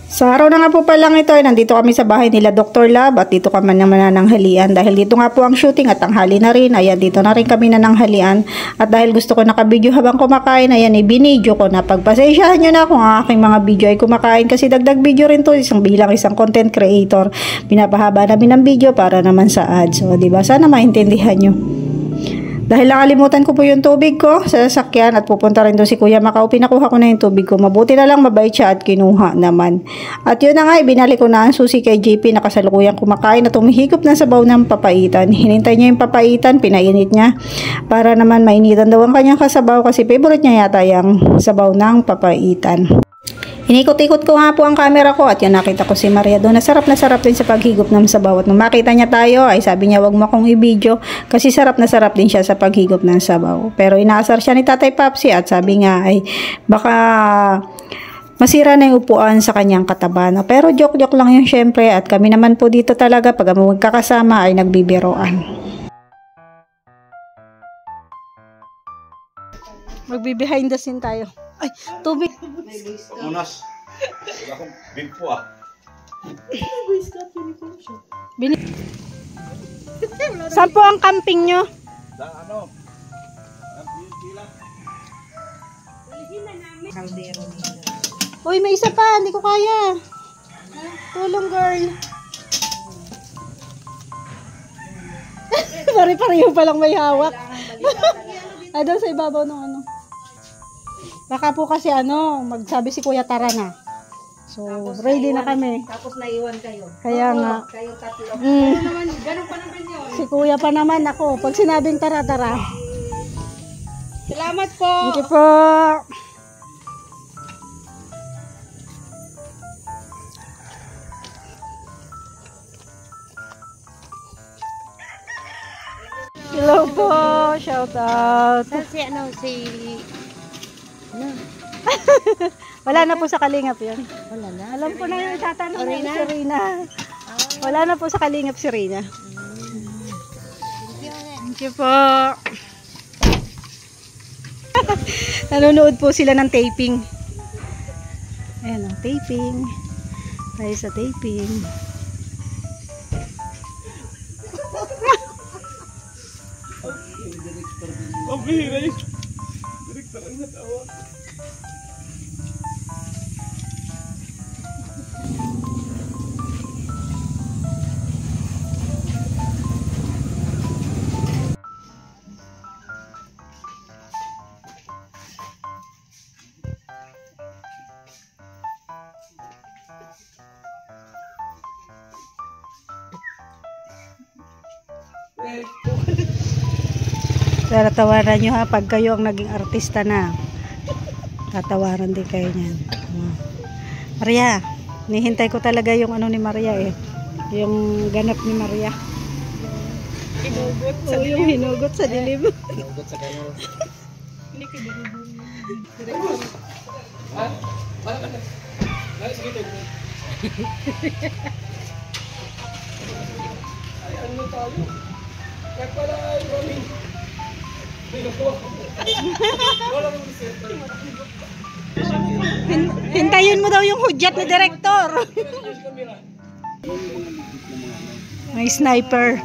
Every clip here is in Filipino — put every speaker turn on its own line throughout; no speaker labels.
Sa araw na nga po palang ito ay nandito kami sa bahay nila Dr. Lab at dito kami naman nananghalian dahil dito nga po ang shooting at tanghali na rin. Ayan, dito na rin kami nananghalian at dahil gusto ko nakabidyo habang kumakain, ayan, ibinidyo ko na. Pagpasensyahan nyo na kung ang aking mga video ay kumakain kasi dagdag video rin to bilang isang content creator. Pinapahaba namin ng video para naman sa ads. So, diba? Sana maintindihan nyo. Dahil nakalimutan ko po yung tubig ko sa sasakyan at pupunta rin doon si Kuya Macau, pinakuha ko na yung tubig ko. Mabuti na lang mabait siya at kinuha naman. At yun na nga, ibinalik ko na ang susi kay JP na kasalukuyang kumakain at humihigop ng sabaw ng papaitan. Hinintay niya yung papaitan, pinainit niya para naman mainitan daw ang kanyang kasabaw kasi favorite niya yata yung sabaw ng papaitan. Inikot-ikot ko nga po ang camera ko at yun nakita ko si Maria doon. Na sarap din sa paghigop ng sabaw. At nung makita niya tayo ay sabi niya wag mo akong i-video kasi sarap na sarap din siya sa paghigop ng sabaw. Pero inaasar siya ni Tatay Papsi at sabi nga ay baka masira na yung upuan sa kanyang katabana. Pero joke-joke lang yun syempre at kami naman po dito talaga pag magkakasama ay nagbibiroan. Magbi-behind the scene tayo. Ay, tubig.
Unas. Wala akong bimpo ah.
Saan po ang camping nyo?
Sa ano?
Uy, may isa pa. Hindi ko kaya. Tulong, girl. Pare-pareho palang may hawak. Ay, doon sa ibabaw ng ano. Baka po kasi ano, magsabi si Kuya tara na. So, tapos ready na kami.
Tapos naiwan kayo.
Kaya nga.
Kayo tatlo.
Ganun pa naman yun. Si Kuya pa naman ako. Pag sinabing tara.
Salamat po.
Thank you po. Hello po. Shout out.
Si ano, si...
Wala na po sa Kalingap yun.
Wala na.
Alam ko na yung tatanong
Rina?
si Rina. Wala na po sa Kalingap si Rina. Thank you po. Nanonood po sila ng taping. Ayan ang taping. Tayo sa taping.
Ang bihira yun. Direktor ang natawa.
Pero tawaran nyo ha, pag kayo ang naging artista na, tatawaran din kayo niyan. Maria, nihintay ko talaga yung ano ni Maria eh. Yung ganap ni Maria. Hinugot sa dilim. Yung hinugot sa dilim.
Hinugot sa kanal.
Hindi ka
Ay, ano tayo? Kaya pala ay mami.
Hintayin mo daw yung hudyat ni Direktor. May sniper.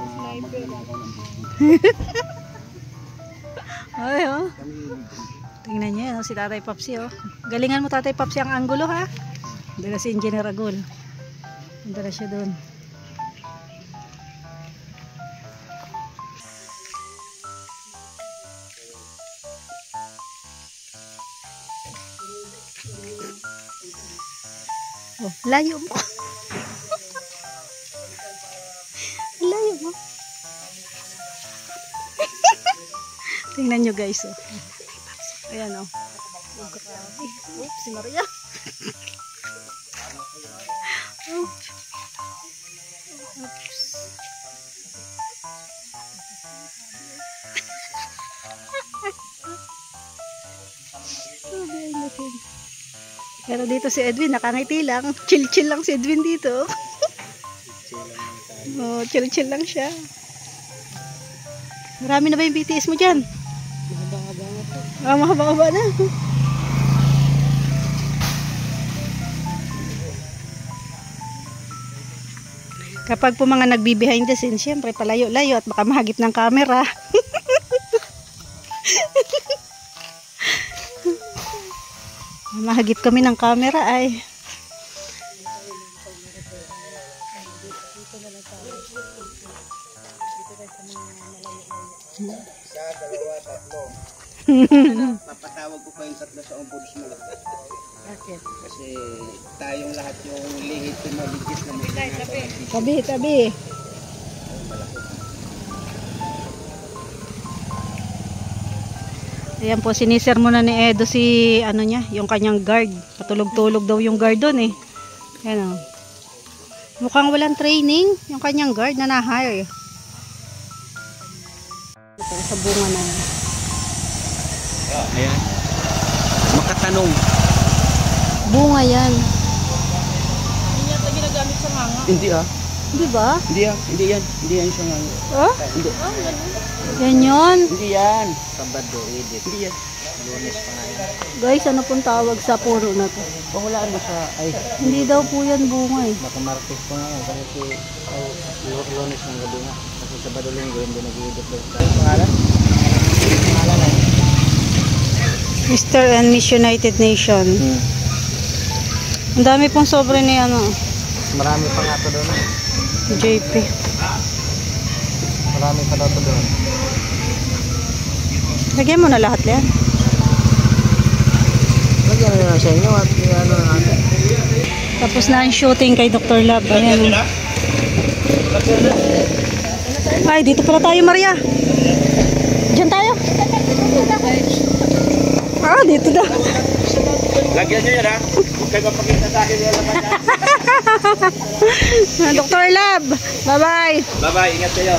Ay, oh. Tingnan niyo yan, si Tatay Papsi, oh. Galingan mo, Tatay Papsi, ang anggulo, ha? Dala si Engineer Agul. Dala siya doon. Oh, layo mo. Layo mo. Tingnan nyo guys, oh. Ayan, oh. Oh, grabe. Oops, si Maria. Oops. Oops. Pero dito si Edwin, nakangiti lang. Chill-chill lang si Edwin dito. Oh, chill-chill lang siya. Marami na ba yung BTS mo dyan?
Mahaba-haba na po.
Ah, mahaba-haba na. Kapag po mga nagbi-behind the scenes, syempre palayo-layo at baka mahagip ng camera. Mahagip kami ng camera ay.
Isa, dalawa, tatlo. Papatawag ko pa yung tatlo sa ombudsman.
Bakit?
Kasi tayong lahat yung legitimate na may
Tabi, tabi. Ayan po, siniser muna ni Edo si, ano niya, yung kanyang guard. Patulog-tulog daw yung guard doon eh. Ayan o. Mukhang walang training, yung kanyang guard na na-hire. Ito, sa bunga na yan.
Ayan. Makatanong.
Bunga yan.
Hindi yata ginagamit sa manga.
Hindi ah.
Di ba?
Hindi ah. Hindi yan. Hindi yan siya nga.
Oh?
Hindi.
Yan yun.
Hindi yan. Sabado, edit. Hindi yan. Lunes pa nga yan.
Guys, ano pong tawag sa puro na to?
Pahulaan mo sa, ay,
Hindi daw po yan bunga eh.
baka martes pa nga yan. Kasi lunes ng gabi nga. Kasi Sabado linggo, hindi nag-edit lang. Pangalan? Pangalan ay?
Mr. and Miss United Nation. Ang dami pong sobre ni ano,
Marami pa nga to doon.
JP.
Marami pa daw to doon.
Lagyan mo na lahat yan.
Lagyan na lang sa inyo at ano na natin.
Tapos na ang shooting kay Dr. Lab. Ayan. Ay, dito pala tayo, Maria. Diyan tayo. Ah, dito na.
Lagyan nyo yan ha. Huwag kayo mapakita sa akin yung laman yan.
Dr. Lab. Bye-bye.
Bye bye, ingat kayo.